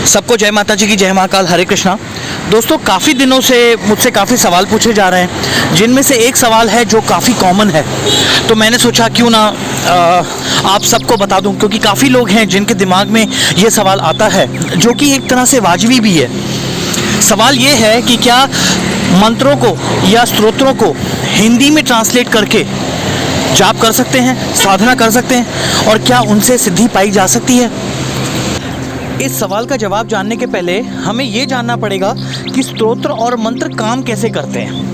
सबको जय माता जी की, जय महाकाल, हरे कृष्णा। दोस्तों, काफ़ी दिनों से मुझसे काफ़ी सवाल पूछे जा रहे हैं, जिनमें से एक सवाल है जो काफ़ी कॉमन है। तो मैंने सोचा क्यों ना आप सबको बता दूं, क्योंकि काफ़ी लोग हैं जिनके दिमाग में ये सवाल आता है, जो कि एक तरह से वाजिबी भी है। सवाल ये है कि क्या मंत्रों को या स्तोत्रों को हिंदी में ट्रांसलेट करके जाप कर सकते हैं, साधना कर सकते हैं, और क्या उनसे सिद्धि पाई जा सकती है? इस सवाल का जवाब जानने के पहले हमें ये जानना पड़ेगा कि स्तोत्र और मंत्र काम कैसे करते हैं।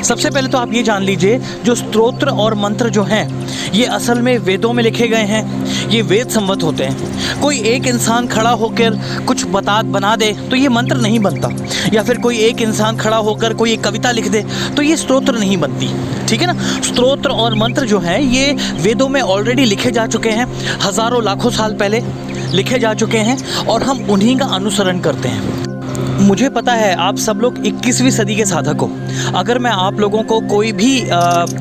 सबसे पहले तो आप ये जान लीजिए, जो स्तोत्र और मंत्र जो हैं, ये असल में वेदों में लिखे गए हैं। ये वेद संवत होते हैं। कोई एक इंसान खड़ा होकर कुछ बना दे तो ये मंत्र नहीं बनता, या फिर कोई एक इंसान खड़ा होकर कोई एक कविता लिख दे तो ये स्तोत्र नहीं बनती। ठीक है ना। स्तोत्र और मंत्र जो हैं ये वेदों में ऑलरेडी लिखे जा चुके हैं, हज़ारों लाखों साल पहले लिखे जा चुके हैं, और हम उन्हीं का अनुसरण करते हैं। मुझे पता है आप सब लोग 21वीं सदी के साधक हो। अगर मैं आप लोगों को कोई भी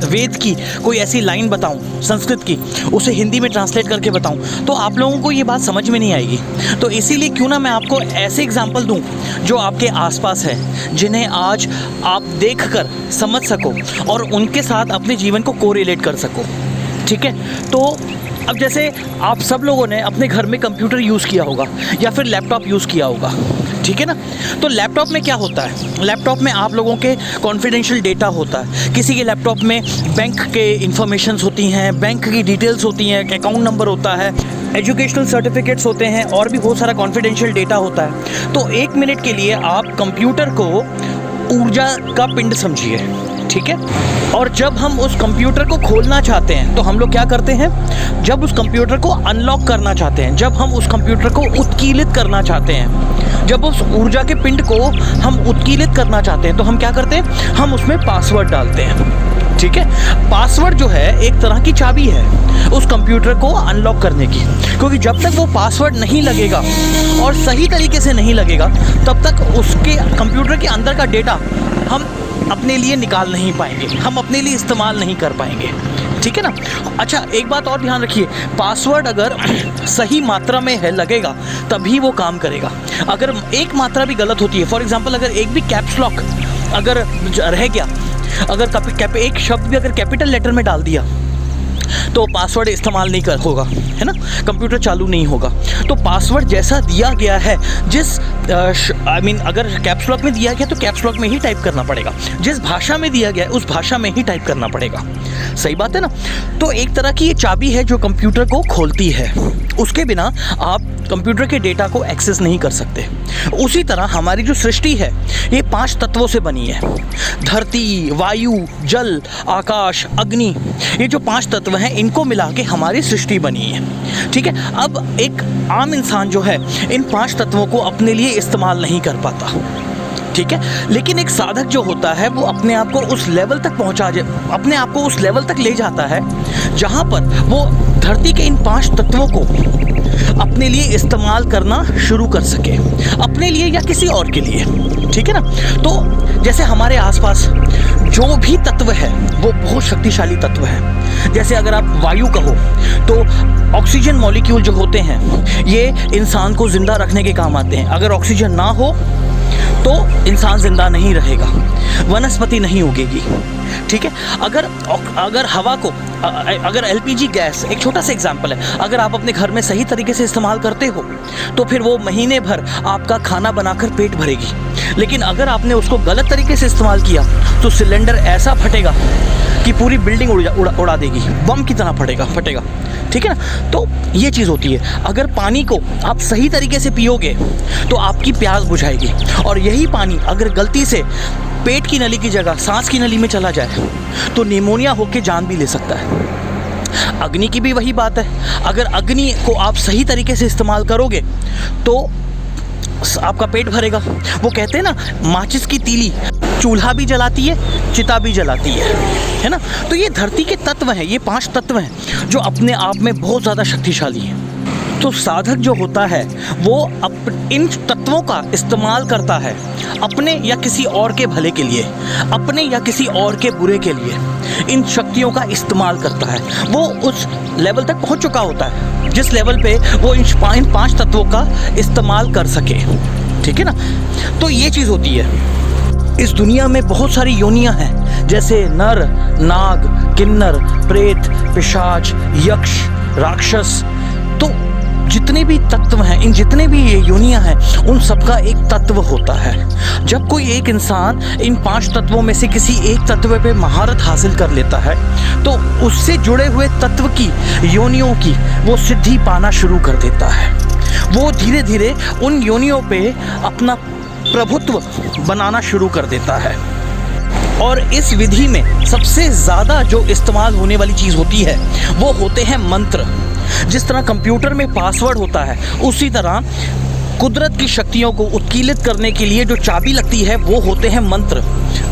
वेद की कोई ऐसी लाइन बताऊं, संस्कृत की, उसे हिंदी में ट्रांसलेट करके बताऊं, तो आप लोगों को ये बात समझ में नहीं आएगी। तो इसीलिए क्यों ना मैं आपको ऐसे एग्जाम्पल दूं जो आपके आसपास है, जिन्हें आज आप देखकर समझ सको और उनके साथ अपने जीवन को कोरिलेट कर सको। ठीक है। तो अब जैसे आप सब लोगों ने अपने घर में कंप्यूटर यूज़ किया होगा या फिर लैपटॉप यूज़ किया होगा। ठीक है ना। तो लैपटॉप में क्या होता है? लैपटॉप में आप लोगों के कॉन्फिडेंशियल डेटा होता है। किसी के लैपटॉप में बैंक के इंफॉर्मेशंस होती हैं, बैंक की डिटेल्स होती हैं, अकाउंट नंबर होता है, एजुकेशनल सर्टिफिकेट्स होते हैं, और भी बहुत सारा कॉन्फिडेंशियल डेटा होता है। तो 1 मिनट के लिए आप कंप्यूटर को ऊर्जा का पिंड समझिए। ठीक है। और जब हम उस कंप्यूटर को खोलना चाहते हैं तो हम लोग क्या करते हैं? जब उस कंप्यूटर को अनलॉक करना चाहते हैं, जब हम उस कंप्यूटर को उत्कीलित करना चाहते हैं, जब उस ऊर्जा के पिंड को हम उत्कीलित करना चाहते हैं, तो हम क्या करते हैं? हम उसमें पासवर्ड डालते हैं। ठीक है। पासवर्ड जो है एक तरह की चाबी है उस कंप्यूटर को अनलॉक करने की, क्योंकि जब तक वो पासवर्ड नहीं लगेगा और सही तरीके से नहीं लगेगा, तब तक उसके कंप्यूटर के अंदर का डेटा हम अपने लिए निकाल नहीं पाएंगे, हम अपने लिए इस्तेमाल नहीं कर पाएंगे। ठीक है ना। अच्छा, एक बात और ध्यान रखिए, पासवर्ड अगर सही मात्रा में है लगेगा तभी वो काम करेगा। अगर एक मात्रा भी गलत होती है, फॉर एग्जांपल अगर एक भी कैप्स लॉक अगर रह गया, अगर एक शब्द भी अगर कैपिटल लेटर में डाल दिया, तो पासवर्ड इस्तेमाल नहीं होगा, है ना, कंप्यूटर चालू नहीं होगा। तो पासवर्ड जैसा दिया गया है, अगर कैप्स लॉक में दिया गया तो कैप्स लॉक में ही टाइप करना पड़ेगा, जिस भाषा में दिया गया है उस भाषा में ही टाइप करना पड़ेगा। सही बात है ना। तो एक तरह की ये चाबी है जो कंप्यूटर को खोलती है। उसके बिना आप कंप्यूटर के डेटा को एक्सेस नहीं कर सकते। उसी तरह हमारी जो सृष्टि है ये 5 तत्वों से बनी है। धरती, वायु, जल, आकाश, अग्नि, ये जो 5 तत्व हैं, इनको मिला के हमारी सृष्टि बनी है। ठीक है। अब एक आम इंसान जो है इन 5 तत्वों को अपने लिए इस्तेमाल नहीं कर पाता। ठीक है। लेकिन एक साधक जो होता है वो अपने आप को उस लेवल तक अपने आप को उस लेवल तक ले जाता है जहाँ पर वो धरती के इन 5 तत्वों को अपने लिए इस्तेमाल करना शुरू कर सके, अपने लिए या किसी और के लिए। ठीक है ना। तो जैसे हमारे आसपास जो भी तत्व है वो बहुत शक्तिशाली तत्व है। जैसे अगर आप वायु कहो तो ऑक्सीजन मॉलिक्यूल जो होते हैं ये इंसान को जिंदा रखने के काम आते हैं। अगर ऑक्सीजन ना हो तो इंसान जिंदा नहीं रहेगा, वनस्पति नहीं उगेगी। ठीक है। अगर हवा को अगर एलपीजी गैस, एक छोटा सा एग्जांपल है, अगर आप अपने घर में सही तरीके से इस्तेमाल करते हो तो फिर वो महीने भर आपका खाना बनाकर पेट भरेगी। लेकिन अगर आपने उसको गलत तरीके से इस्तेमाल किया तो सिलेंडर ऐसा फटेगा कि पूरी बिल्डिंग उड़ा देगी, बम की तरह फटेगा। ठीक है ना। तो ये चीज़ होती है। अगर पानी को आप सही तरीके से पियोगे तो आपकी प्यास बुझाएगी, और यही पानी अगर गलती से पेट की नली की जगह सांस की नली में चला जाए तो निमोनिया होकर जान भी ले सकता है। अग्नि की भी वही बात है। अगर अग्नि को आप सही तरीके से इस्तेमाल करोगे तो आपका पेट भरेगा। वो कहते हैं ना, माचिस की तीली चूल्हा भी जलाती है, चिता भी जलाती है ना। तो ये धरती के तत्व हैं, ये 5 तत्व हैं जो अपने आप में बहुत ज़्यादा शक्तिशाली हैं। तो साधक जो होता है वो इन तत्वों का इस्तेमाल करता है अपने या किसी और के भले के लिए, अपने या किसी और के बुरे के लिए इन शक्तियों का इस्तेमाल करता है। वो उस लेवल तक पहुंच चुका होता है जिस लेवल पे वो इन 5 तत्वों का इस्तेमाल कर सके, ठीक है ना। तो ये चीज़ होती है। इस दुनिया में बहुत सारी योनियां हैं, जैसे नर, नाग, किन्नर, प्रेत, पिशाच, यक्ष, राक्षस। तो जितने भी तत्व हैं, इन जितने भी ये योनियां हैं, उन सबका एक तत्व होता है। जब कोई एक इंसान इन 5 तत्वों में से किसी एक तत्व पे महारत हासिल कर लेता है तो उससे जुड़े हुए तत्व की योनियों की वो सिद्धि पाना शुरू कर देता है। वो धीरे धीरे उन योनियों पे अपना प्रभुत्व बनाना शुरू कर देता है। और इस विधि में सबसे ज़्यादा जो इस्तेमाल होने वाली चीज़ होती है वो होते हैं मंत्र। जिस तरह कंप्यूटर में पासवर्ड होता है, उसी तरह कुदरत की शक्तियों को उत्कीलित करने के लिए जो चाबी लगती है वो होते हैं मंत्र,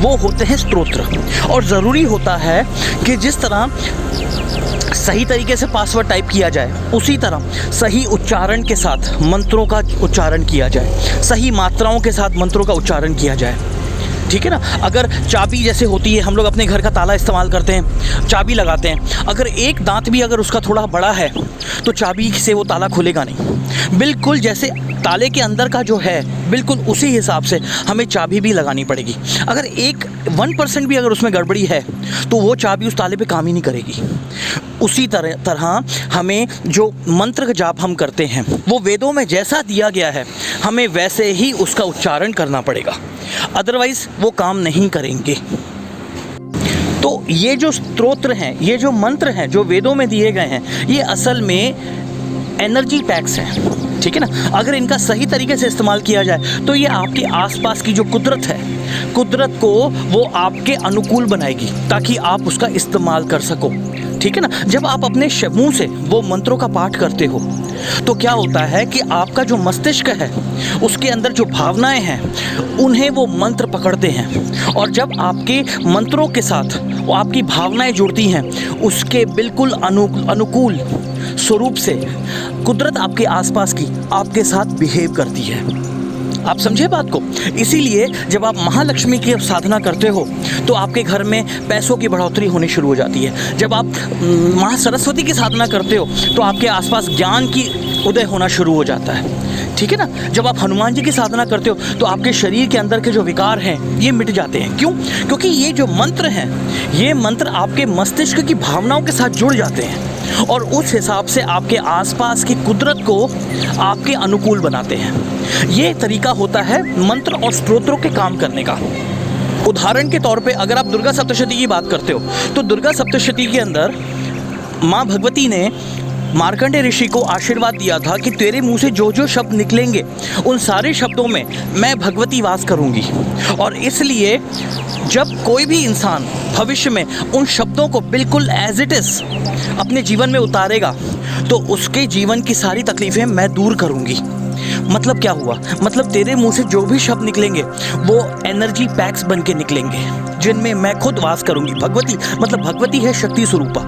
वो होते हैं स्तोत्र। और ज़रूरी होता है कि जिस तरह सही तरीके से पासवर्ड टाइप किया जाए, उसी तरह सही उच्चारण के साथ मंत्रों का उच्चारण किया जाए, सही मात्राओं के साथ मंत्रों का उच्चारण किया जाए, ठीक है ना। अगर चाबी जैसे होती है, हम लोग अपने घर का ताला इस्तेमाल करते हैं, चाबी लगाते हैं, अगर एक दांत भी अगर उसका थोड़ा बड़ा है तो चाबी से वो ताला खुलेगा नहीं। बिल्कुल जैसे ताले के अंदर का जो है, बिल्कुल उसी हिसाब से हमें चाबी भी लगानी पड़ेगी। अगर 1% भी अगर उसमें गड़बड़ी है तो वो चाबी उस ताले पे काम ही नहीं करेगी। उसी तरह हमें जो मंत्र का जाप हम करते हैं वो वेदों में जैसा दिया गया है हमें वैसे ही उसका उच्चारण करना पड़ेगा, अदरवाइज़ वो काम नहीं करेंगे। तो ये जो स्तोत्र हैं, ये जो मंत्र हैं जो वेदों में दिए गए हैं, ये असल में एनर्जी पैक्स हैं, ठीक है ना। अगर इनका सही तरीके से इस्तेमाल किया जाए तो ये आपके आसपास की जो कुदरत है, कुदरत को वो आपके अनुकूल बनाएगी ताकि आप उसका इस्तेमाल कर सको, ठीक है ना। जब आप अपने मुंह से वो मंत्रों का पाठ करते हो तो क्या होता है कि आपका जो मस्तिष्क है उसके अंदर जो भावनाएं हैं उन्हें वो मंत्र पकड़ते हैं। और जब आपके मंत्रों के साथ वो आपकी भावनाएं जुड़ती हैं, उसके बिल्कुल अनुकूल स्वरूप से कुदरत आपके आसपास की आपके साथ बिहेव करती है। आप समझे बात को। इसीलिए जब आप महालक्ष्मी की साधना करते हो तो आपके घर में पैसों की बढ़ोतरी होनी शुरू हो जाती है। जब आप माँ सरस्वती की साधना करते हो तो आपके आसपास ज्ञान की उदय होना शुरू हो जाता है, ठीक है ना। जब आप हनुमान जी की साधना करते हो तो आपके शरीर के अंदर के जो विकार हैं ये मिट जाते हैं। क्यों? क्योंकि ये जो मंत्र हैं, ये मंत्र आपके मस्तिष्क की भावनाओं के साथ जुड़ जाते हैं और उस हिसाब से आपके आसपास की कुदरत को आपके अनुकूल बनाते हैं। ये तरीका होता है मंत्र और स्तोत्रों के काम करने का। उदाहरण के तौर पे अगर आप दुर्गा सप्तशती की बात करते हो तो दुर्गा सप्तशती के अंदर माँ भगवती ने मार्कंडेय ऋषि को आशीर्वाद दिया था कि तेरे मुंह से जो जो शब्द निकलेंगे उन सारे शब्दों में मैं भगवती वास करूंगी। और इसलिए जब कोई भी इंसान भविष्य में उन शब्दों को बिल्कुल एज इट इज़ अपने जीवन में उतारेगा तो उसके जीवन की सारी तकलीफ़ें मैं दूर करूंगी। मतलब क्या हुआ? मतलब तेरे मुंह से जो भी शब्द निकलेंगे वो एनर्जी पैक्स बन के निकलेंगे जिनमें मैं खुद वास करूंगी। भगवती मतलब भगवती है शक्ति स्वरूपा।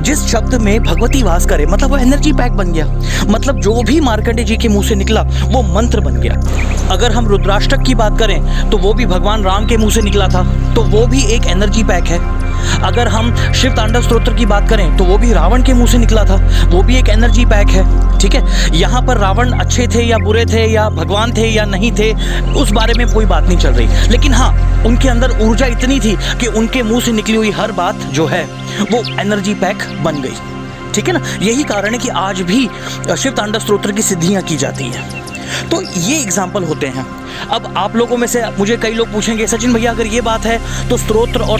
जिस शब्द में भगवती वास करे मतलब वो एनर्जी पैक बन गया। मतलब जो भी मार्कंडेय जी के मुंह से निकला वो मंत्र बन गया। अगर हम रुद्राष्टक की बात करें तो वो भी भगवान राम के मुंह से निकला था, तो वो भी एक एनर्जी पैक है। अगर हम शिव तांडव स्तोत्र की बात करें तो वो भी रावण के मुंह से निकला था, वो भी एक एनर्जी पैक है, ठीक है। यहाँ पर रावण अच्छे थे या बुरे थे या भगवान थे या नहीं थे, उस बारे में कोई बात नहीं चल रही, लेकिन हाँ उनके अंदर ऊर्जा इतनी थी कि उनके मुंह से निकली हुई हर बात जो है वो एनर्जी पैक बन गई, ठीक है ना। यही कारण है कि आज भी शिव तांडव स्तोत्र की सिद्धियाँ की जाती हैं। तो ये एग्जाम्पल होते हैं। अब आप लोगों में से मुझे कई लोग पूछेंगे सचिन भैया अगर ये बात है तो स्तोत्र और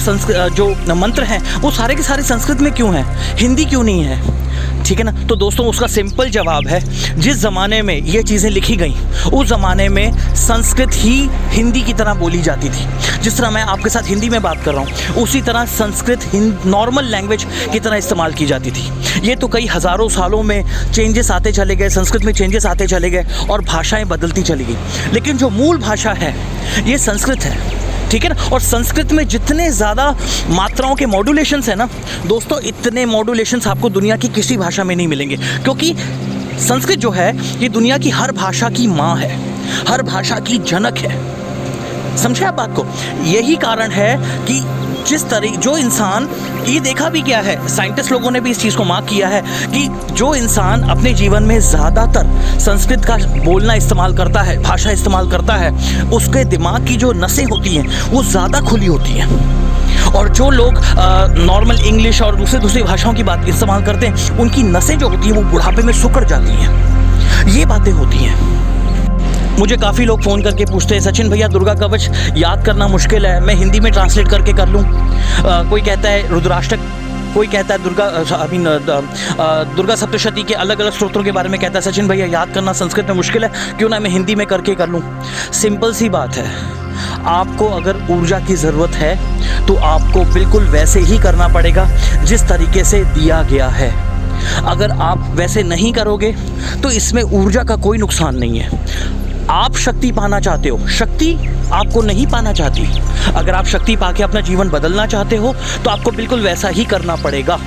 जो मंत्र हैं वो सारे के सारे संस्कृत में क्यों हैं, हिंदी क्यों नहीं है, ठीक है ना। तो दोस्तों उसका सिंपल जवाब है, जिस ज़माने में ये चीज़ें लिखी गई उस ज़माने में संस्कृत ही हिंदी की तरह बोली जाती थी। जिस तरह मैं आपके साथ हिंदी में बात कर रहा हूँ उसी तरह संस्कृत नॉर्मल लैंग्वेज की तरह इस्तेमाल की जाती थी। ये तो कई हज़ारों सालों में चेंजेस आते चले गए, संस्कृत में चेंजेस आते चले गए और भाषाएं बदलती चली गई, लेकिन जो मूल भाषा है ये संस्कृत है, ठीक है ना। और संस्कृत में जितने ज़्यादा मात्राओं के मॉड्यूलेशंस है ना दोस्तों, इतने मॉड्यूलेशंस आपको दुनिया की किसी भाषा में नहीं मिलेंगे, क्योंकि संस्कृत जो है ये दुनिया की हर भाषा की माँ है, हर भाषा की जनक है। समझे आप बात को? यही कारण है कि जिस तरह जो इंसान, ये देखा भी गया है, साइंटिस्ट लोगों ने भी इस चीज़ को मार्क किया है कि जो इंसान अपने जीवन में ज़्यादातर संस्कृत का बोलना इस्तेमाल करता है, भाषा इस्तेमाल करता है, उसके दिमाग की जो नसें होती हैं वो ज़्यादा खुली होती हैं। और जो लोग नॉर्मल इंग्लिश और दूसरी भाषाओं की बात इस्तेमाल करते हैं, उनकी नसें जो होती हैं वो बुढ़ापे में सिकुड़ जाती हैं। ये बातें होती हैं। मुझे काफ़ी लोग फ़ोन करके पूछते हैं, सचिन भैया दुर्गा कवच याद करना मुश्किल है, मैं हिंदी में ट्रांसलेट करके कर लूँ। कोई कहता है रुद्राष्टक, कोई कहता है दुर्गा सप्तशती के अलग अलग स्तोत्रों के बारे में कहता है, सचिन भैया याद करना संस्कृत में मुश्किल है, क्यों ना मैं हिंदी में करके कर लूँ। सिंपल सी बात है, आपको अगर ऊर्जा की ज़रूरत है तो आपको बिल्कुल वैसे ही करना पड़ेगा जिस तरीके से दिया गया है। अगर आप वैसे नहीं करोगे तो इसमें ऊर्जा का कोई नुकसान नहीं है। आप शक्ति पाना चाहते हो, शक्ति आपको नहीं पाना चाहती। अगर आप शक्ति पाके अपना जीवन बदलना चाहते हो तो आपको बिल्कुल वैसा ही करना पड़ेगा।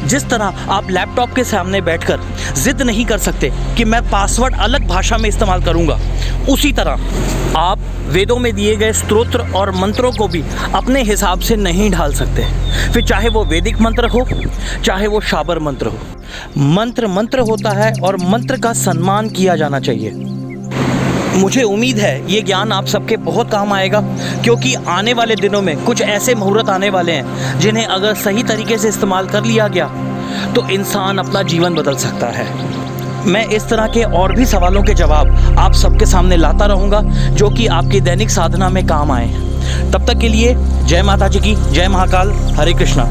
जिस तरह आप लैपटॉप के सामने बैठकर जिद नहीं कर सकते कि मैं पासवर्ड अलग भाषा में इस्तेमाल करूंगा, उसी तरह आप वेदों में दिए गए स्तोत्र और मंत्रों को भी अपने हिसाब से नहीं ढाल सकते। फिर चाहे वो वैदिक मंत्र हो, चाहे वो शाबर मंत्र हो। मंत्र मंत्र होता है और मंत्र का सम्मान किया जाना चाहिए। मुझे उम्मीद है ये ज्ञान आप सबके बहुत काम आएगा, क्योंकि आने वाले दिनों में कुछ ऐसे मुहूर्त आने वाले हैं जिन्हें अगर सही तरीके से इस्तेमाल कर लिया गया तो इंसान अपना जीवन बदल सकता है। मैं इस तरह के और भी सवालों के जवाब आप सबके सामने लाता रहूँगा जो कि आपकी दैनिक साधना में काम आए। तब तक के लिए जय माता जी की, जय महाकाल, हरे कृष्णा।